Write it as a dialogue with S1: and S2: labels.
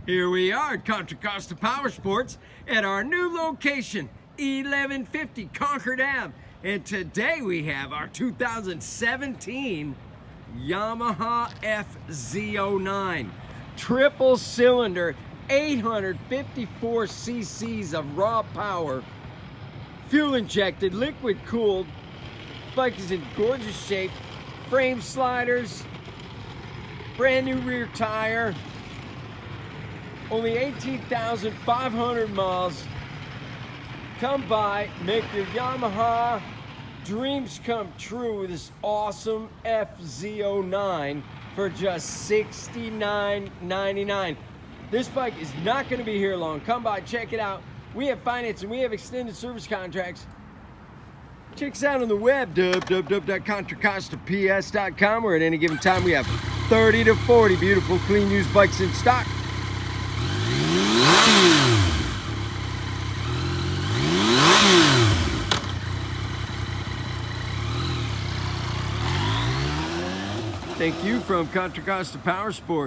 S1: Here we are at Contra Costa Powersports at our new location, 1150 Concord Ave. And today we have our 2017 Yamaha FZ-09. Triple cylinder, 854 cc's of raw power, fuel injected, liquid cooled. Bike is in gorgeous shape. Frame sliders, brand new rear tire. Only 18,500 miles. Come by, make your Yamaha dreams come true with this awesome FZ-09 for just $69.99. This bike is not going to be here long. Come by, check it out. We have financing, we have extended service contracts. Check us out on the web, www.contracostaps.com, where at any given time we have 30 to 40 beautiful, clean, used bikes in stock. Thank you from Contra Costa Powersports.